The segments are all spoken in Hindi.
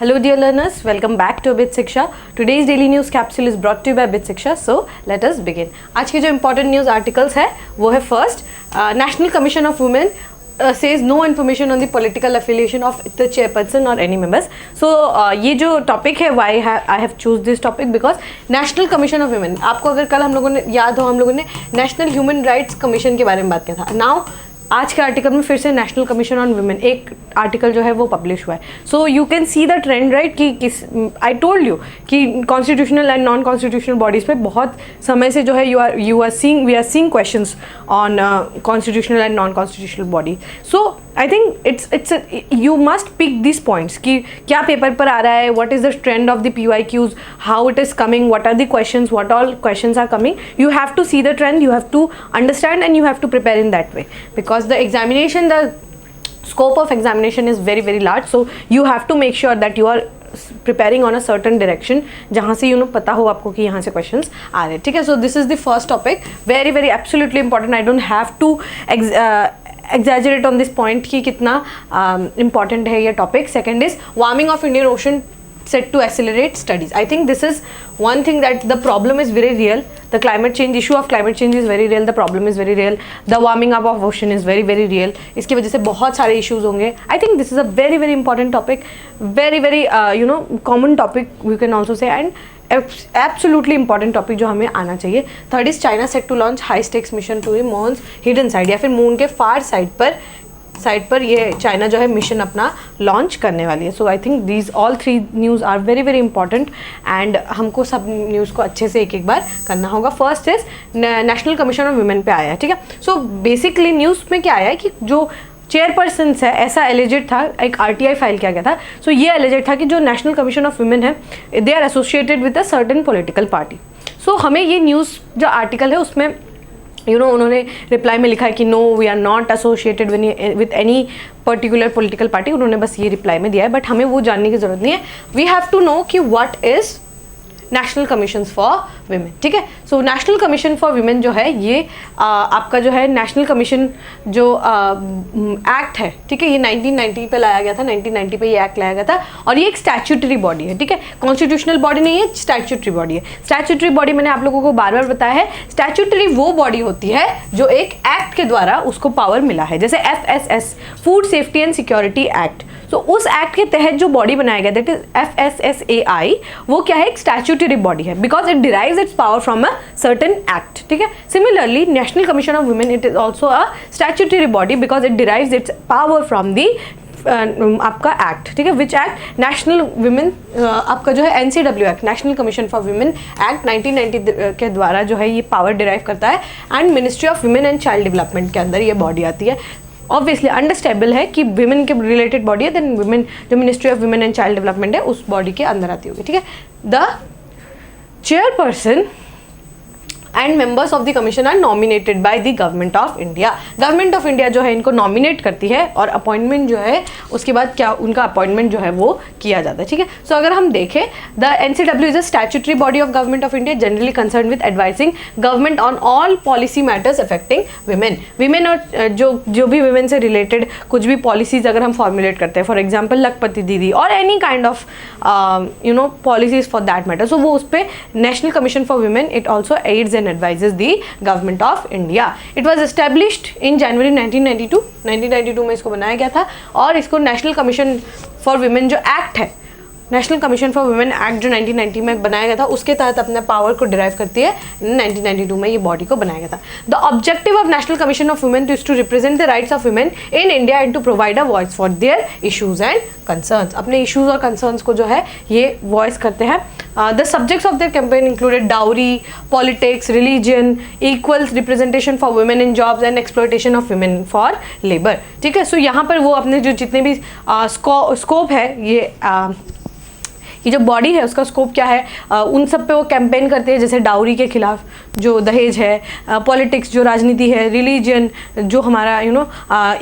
Hello dear learners, welcome back to Abit Shiksha. Today's daily news capsule is brought to you by Abit Shiksha. So let us begin. आज के जो important news articles है वो है first, National Commission of Women says no information on the political affiliation of the chairperson or any members. So ये जो topic है why I have choose this topic because National Commission of Women, आपको अगर कल हम लोगों ने याद हो हम लोगों ने National Human Rights Commission के बारे में बात किया था. Now आज के आर्टिकल में फिर से नेशनल कमीशन ऑन वुमेन एक आर्टिकल जो है वो पब्लिश हुआ है. So you can see the trend right कि किस आई टोल्ड यू कि constitutional and non constitutional bodies पे बहुत समय से जो है we are seeing questions on constitutional and non constitutional body. So I think it's you must pick this points कि क्या पेपर पर आ रहा है, what is the trend of the PYQs, how it is coming, what are the questions, what all questions are coming. You have to see the trend, you have to understand and you have to prepare in that way because the examination, the scope of examination is very very large, so you have to make sure that you are preparing on a certain direction जहाँ से पता हो आपको कि यहाँ से questions आ रहे हैं. ठीक है, so this is the first topic, very very absolutely important. I don't have to exaggerate on this point कि कितना important है ये topic. Second is warming of Indian Ocean set to accelerate studies. I think this is one thing that the problem is very real. The climate change issue of climate change is very real. The problem is very real. The warming up of ocean is very very real. इसकी वजह से बहुत सारे issues होंगे. I think this is a very very important topic, very very common topic we can also say, and absolutely important topic जो हमें आना चाहिए. Third is China set to launch high stakes mission to the moon's hidden side, या फिर मून के फार साइड पर ये चाइना जो है मिशन अपना लॉन्च करने वाली है. So I think these all three news are very very important and हमको सब न्यूज़ को अच्छे से एक एक बार करना होगा. First is national commission of women पे आया है. ठीक है, सो बेसिकली न्यूज़ में क्या आया है कि जो चेयरपर्सन है ऐसा एलिजेड था, एक RTI फाइल किया गया था. सो ये एलिजेड था कि जो नेशनल कमीशन ऑफ वुमेन है they are associated with a certain political party. So हमें ये न्यूज़ जो आर्टिकल है उसमें उन्होंने रिप्लाई में लिखा है कि no we are not associated with any particular political party. उन्होंने बस ये रिप्लाई में दिया है, बट हमें वो जानने की ज़रूरत नहीं है. वी हैव टू नो कि what is national commission for women. ठीक है, so national commission for women जो है ये आपका जो है नेशनल कमीशन जो एक्ट है, ठीक है, ये 1990 पे लाया गया था. 1990 पे ये एक्ट लाया गया था और ये एक स्टैट्यूटरी बॉडी है. ठीक है, कॉन्स्टिट्यूशनल बॉडी नहीं है, स्टैट्यूटरी बॉडी है. स्टैट्यूटरी बॉडी मैंने आप लोगों को बार बार बताया है, स्टैट्यूटरी वो बॉडी होती है जो एक एक्ट के द्वारा उसको पावर मिला है, जैसे FSS food safety and security act. So उस एक्ट के तहत जो बॉडी बनाया गया दैट इज FSSAI, वो क्या है, एक स्टैट्यूटरी बॉडी है because it derives it's power from a certain act. ठीक है, similarly national commission of women it is also a statutory body because it derives it's power from the आपका एक्ट. ठीक है, विच एक्ट, नेशनल वुमेन आपका जो है NCW act, national commission for women act 1990 के द्वारा जो है ये पावर डिराइव करता है and ministry of women and child development के अंदर ये बॉडी आती है. ऑब्वियसली अंडरस्टैंडेबल है कि विमेन के रिलेटेड बॉडी है, देन वुमेन जो ministry of women and child development है उस बॉडी के अंदर आती होगी. ठीक है, the chairperson and members of the commission are nominated by the government of India. Government of India जो है इनको नॉमिनेट करती है और अपॉइंटमेंट जो है उसके बाद क्या उनका अपॉइंटमेंट जो है वो किया जाता है. ठीक है, सो अगर हम देखें the NCW is a statutory body of government of India generally concern with advising government on all policy matters affecting women और जो भी विमेन से रिलेटेड कुछ भी पॉलिसीज अगर हम फॉर्मुलेट करते हैं, फॉर एग्जाम्पल लखपति दीदी और any kind of policies for that matter, so वो उस पर national commission for women it also aids and advises the government of India. It was established in January 1992. 1992 में इसको बनाया गया था और इसको नेशनल कमीशन फॉर वुमेन जो एक्ट है, national commission for women act जो 1990 में बनाया गया था उसके तहत अपने पावर को डिराइव करती है. 1992 में ये बॉडी को बनाया गया था. The objective of national commission of women is to represent the rights of women in India and to provide a voice for their issues and concerns. अपने इशूज और कंसर्न्स को जो है ये वॉइस करते हैं. The subjects of their campaign included dowry, politics, religion, equals representation for women in jobs and exploitation of women for labour. ठीक है, सो यहाँ पर वो अपने जो जितने भी स्कोप है ये जो बॉडी है उसका स्कोप क्या है, उन सब पे वो कैंपेन करते हैं, जैसे डाउरी के खिलाफ जो दहेज है, पॉलिटिक्स जो राजनीति है, रिलीजन जो हमारा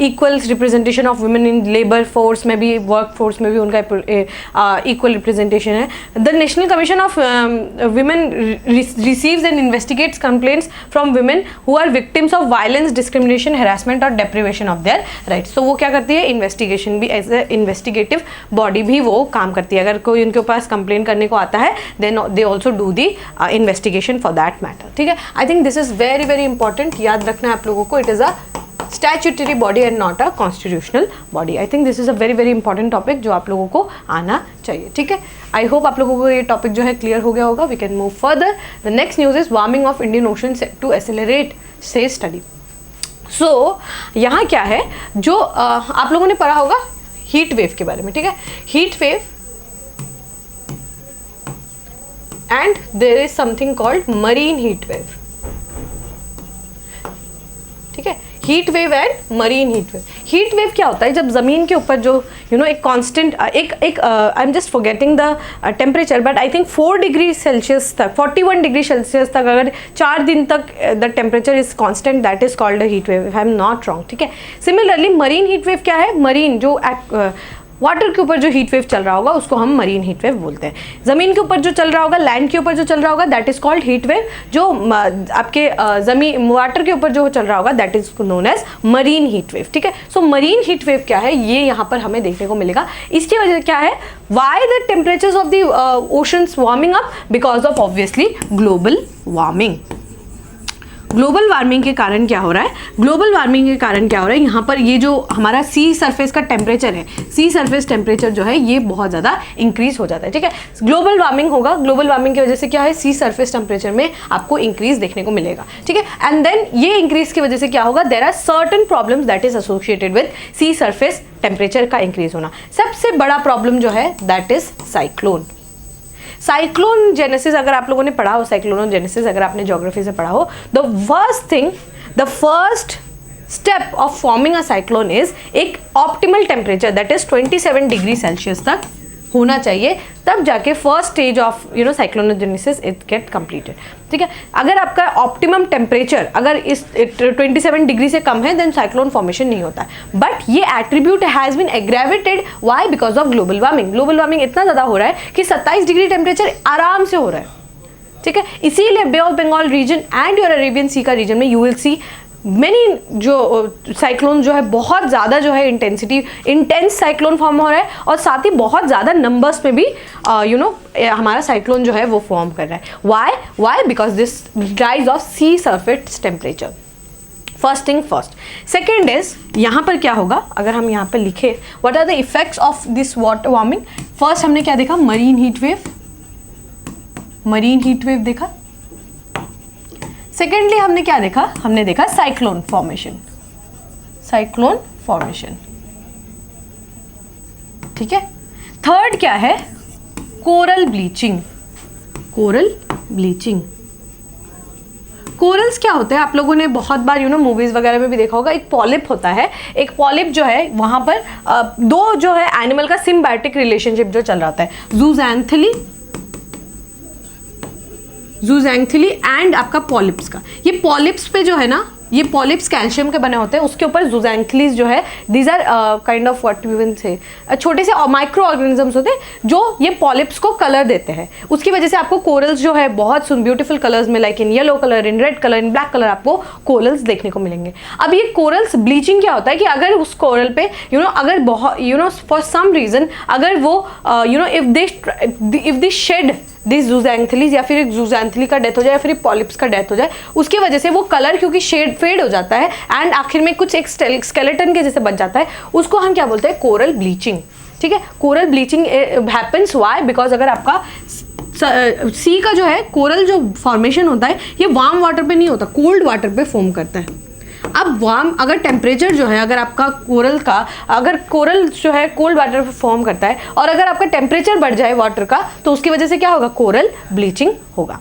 equal representation of women in labour force में भी, वर्क फोर्स में भी उनका इक्वल रिप्रेजेंटेशन है। The national commission of women receives and investigates complaints from women who are victims of violence, discrimination, harassment और डेप्रिवेशन ऑफ देयर राइट्स। तो वो क्या करती है, इन्वेस्टिगेशन भी, एज ए इन्वेस्टिगेटिव बॉडी भी वो काम करती है। अगर कोई उनके पास कंप्लेन करने को आता है then they also do the investigation for that matter. ठीक है, I think this is very very important, याद रखना है आप लोगों को। It is a statutory body and not a constitutional body. I think this is a very very important topic जो आप लोगों को आना चाहिए। ठीक है, आई होप आप लोगों को ये टॉपिक जो है क्लियर हो गया होगा। We can move further. The next news is warming of Indian ocean to accelerate says study. सो यहाँ क्या है, जो आप लोगों ने पढ़ा होगा हीट वेव के बारे में। ठीक है, heat wave and there is something called marine heat wave. ठीक है, heat wave and marine heat wave. Heat wave क्या होता है, जब जमीन के ऊपर जो एक कांस्टेंट एक I am just forgetting the temperature, but I think 4 degree Celsius तक, 41 डिग्री सेल्सियस तक अगर 4 दिन तक the temperature is constant, that is called a heat wave, if I am not wrong. ठीक है, सिमिलरली मरीन हीट वेव क्या है, मरीन जो वाटर के ऊपर जो हीट वेव चल रहा होगा उसको हम मरीन हीट वेव बोलते हैं। ज़मीन के ऊपर जो चल रहा होगा, लैंड के ऊपर जो चल रहा होगा, that is called heat wave. जो आपके ज़मीन वाटर के ऊपर जो चल रहा होगा that is known as marine heat wave. ठीक है, सो मरीन हीट वेव क्या है, ये यहाँ पर हमें देखने को मिलेगा। इसकी वजह क्या है, why the temperatures of the oceans warming up, because of obviously global warming. Global warming के कारण क्या हो रहा है, ग्लोबल वार्मिंग के कारण क्या हो रहा है, यहाँ पर ये जो हमारा सी सरफेस का टेम्परेचर है, सी सरफेस टेम्परेचर जो है ये बहुत ज़्यादा इंक्रीज हो जाता है। ठीक है, ग्लोबल वार्मिंग होगा, ग्लोबल वार्मिंग की वजह से क्या है, सी सरफेस टेम्परेचर में आपको इंक्रीज देखने को मिलेगा। ठीक है, एंड देन ये इंक्रीज की वजह से क्या होगा, there are certain problems that is associated with sea surface temperature का इंक्रीज होना। सबसे बड़ा प्रॉब्लम जो है that is cyclone. Cyclone genesis अगर आप लोगों ने पढ़ा हो, साइक्लोन जेनेसिस अगर आपने ज्योग्राफी से पढ़ा हो, the first step of forming a cyclone is एक optimal temperature that is 27 degree Celsius तक होना चाहिए, तब जाके first stage of cyclogenesis it get completed. ठीक है, अगर आपका ऑप्टिमम टेम्परेचर अगर इस 27 डिग्री से कम है देन साइक्लोन फॉर्मेशन नहीं होता है। बट ये attribute has been aggravated, why, because of global warming. Global warming इतना ज़्यादा हो रहा है कि 27 डिग्री टेम्परेचर आराम से हो रहा है। ठीक है, इसीलिए bay of Bengal region and your Arabian sea का रीजन में यू विल सी मैनी जो साइक्लोन जो है बहुत ज़्यादा जो है इंटेंस साइक्लोन फॉर्म हो रहा है, और साथ ही बहुत ज़्यादा नंबर्स में भी हमारा साइक्लोन जो है वो फॉर्म कर रहा है। Why because this rise of sea surface temperature. First thing first. Second is यहाँ पर क्या होगा, अगर हम यहाँ पर लिखे what are the effects of this water warming. First हमने क्या देखा, marine heat wave, marine heat wave देखा। सेकेंडली हमने क्या देखा, हमने देखा साइक्लोन फॉर्मेशन, साइक्लोन फॉर्मेशन। ठीक है, थर्ड क्या है, coral bleaching, coral bleaching. Corals क्या होते हैं, आप लोगों ने बहुत बार मूवीज वगैरह में भी देखा होगा, एक पॉलिप होता है। एक पॉलिप जो है वहां पर दो जो है एनिमल का सिम्बायोटिक रिलेशनशिप जो चल रहा होता है, जूजैंथली एंड आपका पॉलिप्स का। ये पॉलिप्स पे जो है ना, ये पॉलिप्स कैल्शियम के बने होते हैं, उसके ऊपर जूजैंथलीज जो है, these are kind of what we can say छोटे से माइक्रो ऑर्गेनिजम्स होते हैं जो ये पॉलिप्स को कलर देते हैं। उसकी वजह से आपको कोरल्स जो है बहुत ब्यूटीफुल कलर्स में, like in yellow colour, in red colour, in black colour आपको कोरल्स देखने को मिलेंगे। अब ये कोरल्स ब्लीचिंग क्या होता है कि अगर उस कोरल पे अगर बहुत फॉर सम रीजन अगर वो इफ दे शेड दिस जूजैंथलीज, या फिर एक जूजैंथली का डेथ हो जाए या फिर पॉलिप्स का डेथ हो जाए, उसकी वजह से वो कलर क्योंकि फेड हो जाता है एंड आखिर में कुछ एक स्केलेटन के जैसे बच जाता है, उसको हम क्या बोलते हैं, कोरल ब्लीचिंग। ठीक है, coral bleaching happens why, because अगर आपका सी का जो है कोरल जो फॉर्मेशन होता है ये वार्म वाटर पे नहीं होता, कोल्ड वाटर पे फॉर्म करता है। अब वार्म अगर टेम्परेचर जो है, अगर आपका अगर कोरल जो है कोल्ड वाटर पे फॉर्म करता है और अगर आपका टेम्परेचर बढ़ जाए वाटर का, तो उसकी वजह से क्या होगा, कोरल ब्लीचिंग होगा।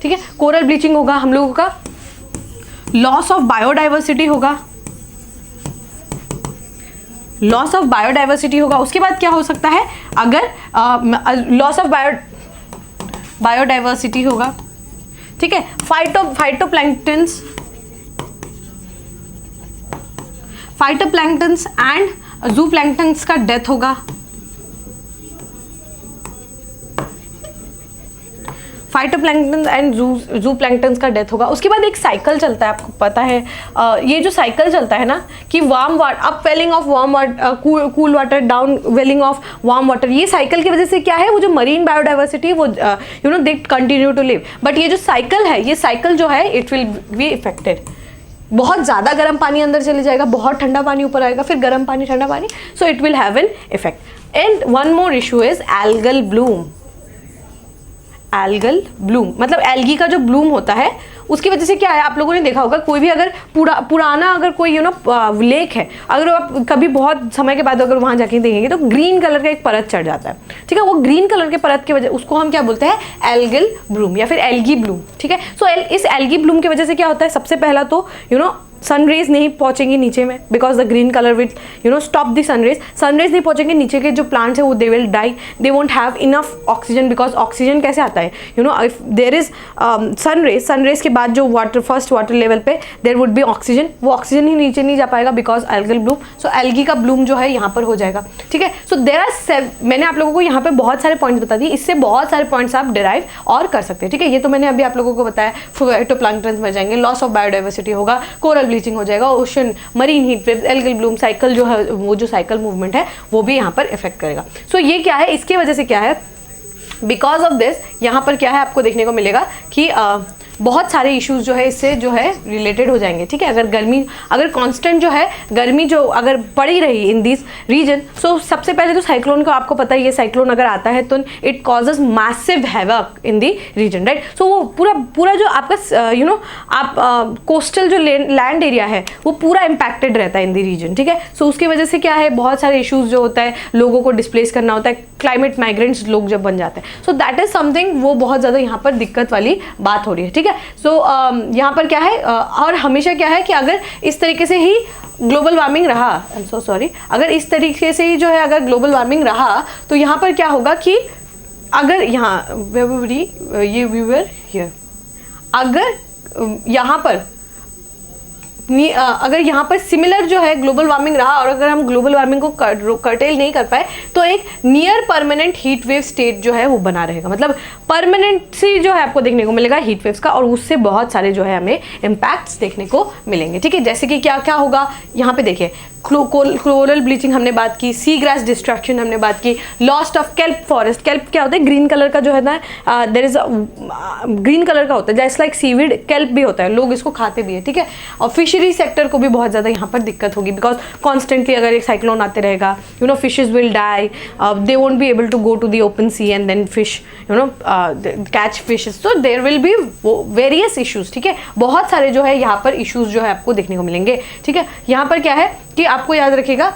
ठीक है, कोरल ब्लीचिंग होगा, हम लोगों का लॉस ऑफ बायोडाइवर्सिटी होगा, लॉस ऑफ बायोडाइवर्सिटी होगा। उसके बाद क्या हो सकता है, अगर लॉस ऑफ बायोडाइवर्सिटी होगा, ठीक है। फाइटोप्लैंक्टन्स एंड ज़ूप्लैंक्टन्स का डेथ होगा। फाइटोप्लैंक्टन एंड ज़ूप्लैंक्टन्स का डेथ होगा। उसके बाद एक साइकिल चलता है, आपको पता है ये जो साइकिल चलता है ना कि warm water, upwelling of warm water, cool water, downwelling of warm water, ये साइकिल की वजह से क्या है, वो जो मरीन बायोडाइवर्सिटी वो they continue to live. But ये जो साइकिल है, ये साइकिल जो है इट विल बी इफेक्टेड। बहुत ज़्यादा गर्म पानी अंदर चले जाएगा, बहुत ठंडा पानी ऊपर आएगा, फिर गर्म पानी ठंडा पानी, so it will have an effect. And one more issue is algal Bloom. Algal Bloom मतलब एल्गी का जो ब्लूम होता है, उसकी वजह से क्या है, आप लोगों ने देखा होगा कोई भी अगर पुराना अगर कोई लेक है, अगर आप कभी बहुत समय के बाद अगर वहाँ जाके देखेंगे तो ग्रीन कलर का एक परत चढ़ जाता है, ठीक है। वो ग्रीन कलर के परत की वजह, उसको हम क्या बोलते हैं, एल्गल ब्लूम या फिर एल्गी ब्लूम, ठीक है। सो इस एल्गी ब्लूम की वजह से क्या होता है, सबसे पहला तो सन रेज नहीं पहुंचेंगी नीचे में, because the green colour will stop the sun rays नहीं पहुंचेंगे नीचे के जो प्लांट्स है वो they will die, they won't have enough oxygen, because oxygen कैसे आता है, if there is sun rays के बाद जो फर्स्ट वाटर लेवल पे देर वुड बी ऑक्सीजन, वो ऑक्सीजन ही नीचे नहीं जा पाएगा because algal bloom. So algae का ब्लूम जो है यहाँ पर हो जाएगा, ठीक है। सो देर आर मैंने आप लोगों को यहाँ पे बहुत सारे पॉइंट्स बता दिए, इससे बहुत सारे पॉइंट्स आप डिराइव और कर सकते हैं, ठीक है। ये तो मैंने अभी आप लोगों को बताया, फाइटोप्लैंक्टन मर जाएंगे, लॉस ऑफ बायोडाइवर्सिटी होगा, कोरल ब्लीचिंग हो जाएगा, ocean, marine heat waves, algal Bloom cycle जो है, वो जो साइकिल मूवमेंट है वो भी यहाँ पर इफेक्ट करेगा। सो ये क्या है, इसके वजह से क्या है, बिकॉज ऑफ दिस यहाँ पर क्या है आपको देखने को मिलेगा कि बहुत सारे इश्यूज जो है इससे जो है रिलेटेड हो जाएंगे, ठीक है। अगर कांस्टेंट जो है गर्मी जो अगर पड़ी रही इन दिस रीजन, सो सबसे पहले तो साइक्लोन को आपको पता ही है, साइक्लोन अगर आता है तो it causes massive havoc in the region, right. So वो पूरा जो आपका आप कोस्टल जो लैंड एरिया है वो पूरा इम्पैक्टेड रहता है इन दी रीजन, ठीक है। सो उसकी वजह से क्या है, बहुत सारे इशूज जो होता है, लोगों को डिस्प्लेस करना होता है, क्लाइमेट माइग्रेंट्स लोग जब बन जाते हैं, सो दैट इज समथिंग, वो बहुत ज़्यादा यहाँ पर दिक्कत वाली बात हो रही है, ठीक है। सो यहाँ पर क्या है, और हमेशा क्या है कि अगर इस तरीके से ही ग्लोबल वार्मिंग रहा, आई एम सो सॉरी, अगर इस तरीके से ही जो है अगर ग्लोबल वार्मिंग रहा तो यहाँ पर क्या होगा कि अगर यहाँ अगर यहाँ पर सिमिलर जो है ग्लोबल वार्मिंग रहा और अगर हम ग्लोबल वार्मिंग को कर्टेल नहीं कर पाए तो एक near permanent heat wave state जो है वो बना रहेगा, मतलब परमानेंट सी जो है आपको देखने को मिलेगा हीट वेव्स का, और उससे बहुत सारे जो है हमें इम्पैक्ट्स देखने को मिलेंगे, ठीक है। जैसे कि क्या क्या होगा, यहाँ पे देखिए कोरल ब्लीचिंग हमने बात की, सी ग्रास डिस्ट्रक्शन हमने बात की, lost of kelp forest. Kelp क्या होता है, ग्रीन कलर का जो है ना, देयर इज ग्रीन कलर का होता है, जैसे लाइक सीवीड केल्प भी होता है, लोग इसको खाते भी है, ठीक है। और फिशरी सेक्टर को भी बहुत ज़्यादा यहाँ पर दिक्कत होगी, बिकॉज कॉन्स्टेंटली अगर एक साइक्लोन आते रहेगा, fishes will die, they won't be able to go to the open sea and then fish catch fishes, तो there will be various issues, ठीक है। बहुत सारे जो है यहाँ पर इशूज जो है आपको देखने को मिलेंगे, ठीक है। यहाँ पर क्या है कि आपको याद रखिएगा,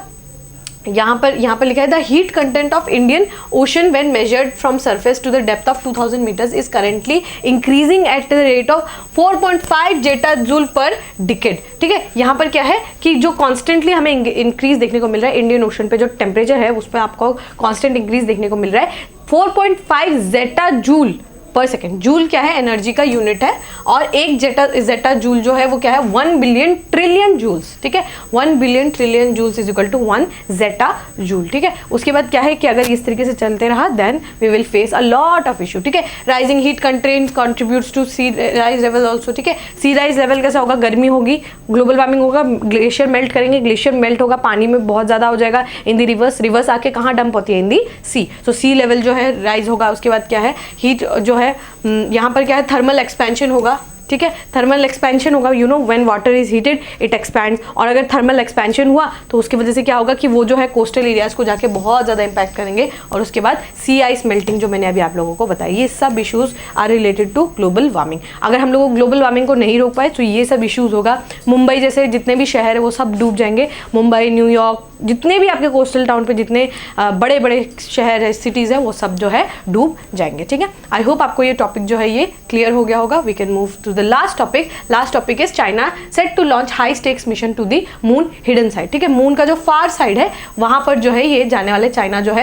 यहाँ पर लिखा है the heat content of Indian ocean when measured from surface to the depth of 2000 metres is currently increasing at the rate of 4.5 zetta joule per decade, ठीक है। यहाँ पर क्या है कि जो कॉन्स्टेंटली हमें इंक्रीज देखने को मिल रहा है इंडियन ओशन पे, जो टेम्परेचर है उस पर आपको कॉन्स्टेंट इंक्रीज देखने को मिल रहा है 4.5 जेटा जूल पर सेकेंड। जूल क्या है, एनर्जी का यूनिट है, और एक जेटा जूल जो है वो क्या है, 1 बिलियन ट्रिलियन जूल्स, ठीक है। 1 billion trillion joules is equal to 1 zetta joule, ठीक है। उसके बाद क्या है कि अगर इस तरीके से चलते रहा then we will face a lot of issue, ठीक है। Rising heat content contributes to sea rise level also, ठीक है। सी राइज लेवल कैसा होगा, गर्मी होगी, ग्लोबल वार्मिंग होगा, ग्लेशियर मेल्ट करेंगे, ग्लेशियर मेल्ट होगा, पानी में बहुत ज़्यादा हो जाएगा इन दी रिवर्स आके कहाँ डंप होती है, इन दी सी। सो सी लेवल जो है राइज होगा। उसके बाद क्या है, हीट जो है यहाँ पर क्या है, थर्मल एक्सपेंशन होगा, ठीक है। थर्मल एक्सपेंशन होगा, when water is heated it expands, और अगर थर्मल एक्सपेंशन हुआ तो उसकी वजह से क्या होगा कि वो जो है कोस्टल एरियाज को जाके बहुत ज़्यादा इंपैक्ट करेंगे, और उसके बाद सी आइस मेल्टिंग जो मैंने अभी आप लोगों को बताया, ये सब issues are related to global warming. अगर हम लोग ग्लोबल वार्मिंग को नहीं रोक पाए तो ये सब इश्यूज होगा। मुंबई जैसे जितने भी शहर है वो सब डूब जाएंगे, मुंबई, न्यूयॉर्क, जितने भी आपके कोस्टल टाउन पे जितने बड़े बड़े शहर है, सिटीज़ है, वो सब जो है डूब जाएंगे। ठीक है, आई होप आपको ये टॉपिक जो है ये क्लियर हो गया होगा। We can move to the last topic. Last topic is China set to launch high stakes mission to the moon hidden side. ठीक है, मून का जो फार साइड है वहाँ पर जो है ये जाने वाले चाइना जो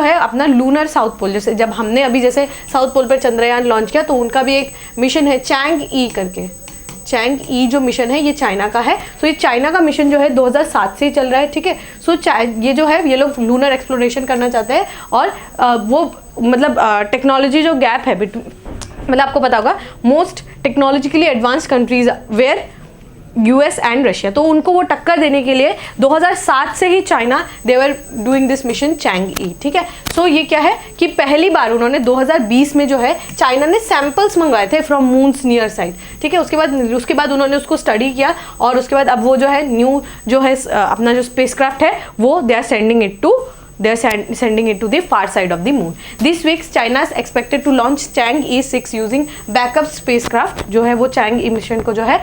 है अपना लूनर साउथ पोल, जैसे जब हमने अभी जैसे साउथ पोल पर चंद्रयान लॉन्च किया तो उनका भी एक मिशन है चैंग ई करके। चैंग ई जो मिशन है ये चाइना का है। सो ये चाइना का मिशन जो है 2007 से ही चल रहा है। ठीक है, सो ये जो है ये लोग लूनर एक्सप्लोरेशन करना चाहते हैं और वो मतलब टेक्नोलॉजी जो गैप है मतलब आपको पता होगा most technologically advance countries were US and Russia, तो उनको वो टक्कर देने के लिए 2007 से ही China they were doing this mission Chang'e. ठीक है, सो ये क्या है कि पहली बार उन्होंने 2020 में जो है चाइना ने सैंपल्स मंगवाए थे फ्रॉम मून्स नियर साइड। ठीक है, उसके बाद उन्होंने उसको स्टडी किया और उसके बाद अब वो जो है न्यू जो है अपना जो स्पेसक्राफ्ट है वो they are sending it to the far side of the moon. This week China is expected to launch Chang'e 6 using backup spacecraft। जो है वो Chang'e मिशन को जो है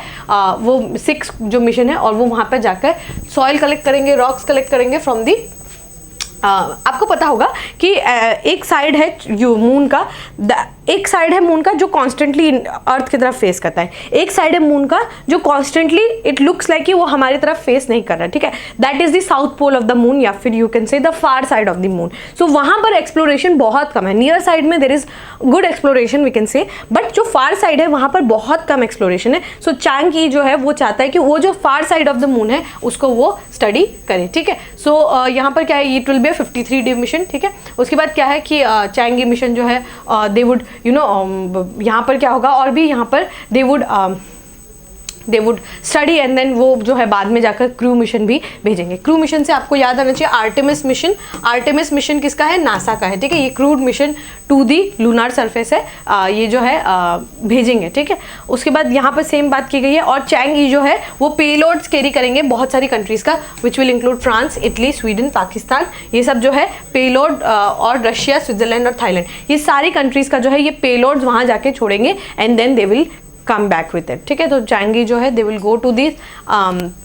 वो 6 जो मिशन है और वो वहाँ पर जाकर सॉइल कलेक्ट करेंगे, रॉक्स कलेक्ट करेंगे फ्रॉम दी आपको पता होगा कि एक साइड है मून का, एक साइड है मून का जो कॉन्स्टेंटली अर्थ की तरफ फेस करता है, एक साइड है मून का जो कॉन्स्टेंटली इट लुक्स लाइक कि वो हमारी तरफ फेस नहीं कर रहा है। ठीक है, that is the south pole of the moon या फिर you can say the far side of the moon. So वहां पर एक्सप्लोरेशन बहुत कम है। नियर साइड में there is good exploration we can say, but जो फार साइड है वहां पर बहुत कम एक्सप्लोरेशन है। सो चैंग ई जो है वो चाहता है कि वो जो far side of the moon है उसको वो स्टडी करे। ठीक है, सो यहाँ पर क्या है, it will be 53 day mission. ठीक है, उसके बाद क्या है कि चैंग ई मिशन जो है दे वुड यहाँ पर क्या होगा और भी यहाँ पर they would study and then वो जो है बाद में जाकर क्रू मिशन भी भेजेंगे। क्रू मिशन से आपको याद आना चाहिए आर्टेमिस मिशन। आर्टेमिस मिशन किसका है, नासा का है। ठीक है, ये crewed mission to the lunar surface है, ये जो है भेजेंगे। ठीक है, उसके बाद यहाँ पर सेम बात की गई है और चैंग ई जो है वो पेलोड्स कैरी करेंगे बहुत सारी कंट्रीज का, which will include France, Italy, Sweden, Pakistan, ये सब जो है पेलोड और रशिया, स्विट्जरलैंड और थाईलैंड, ये सारी कंट्रीज का जो है ये पेलोड्स वहाँ जाके छोड़ेंगे and then they will come back with it। ठीक है, तो चैंग ई जो है they will go to this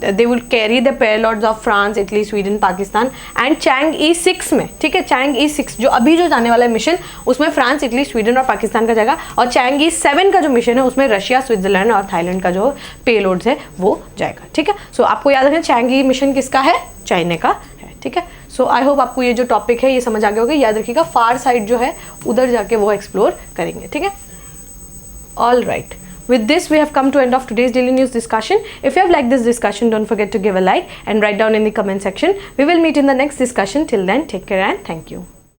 they will carry the payloads of France, Italy, Sweden, Pakistan and Chang'e 6 में। ठीक है, चैंग ई 6 जो अभी जो जाने वाला है मिशन उसमें फ्रांस, इटली, स्वीडन और पाकिस्तान का जाएगा और चैंग ई 7 का जो मिशन है उसमें रशिया, स्विट्जरलैंड और थाईलैंड का जो पेलोड्स है वो जाएगा। ठीक है, सो आपको याद रखना चैंग ई मिशन किसका है, चाइना का है। ठीक है, सो आई होप आपको ये जो टॉपिक है ये समझ आ गया होगा। याद रखिएगा फार साइड जो है उधर जाके वो एक्सप्लोर करेंगे। ठीक है, all right. With this, we have come to end of today's daily news discussion. If you have liked this discussion, don't forget to give a like and write down in the comment section. We will meet in the next discussion. Till then, take care and thank you.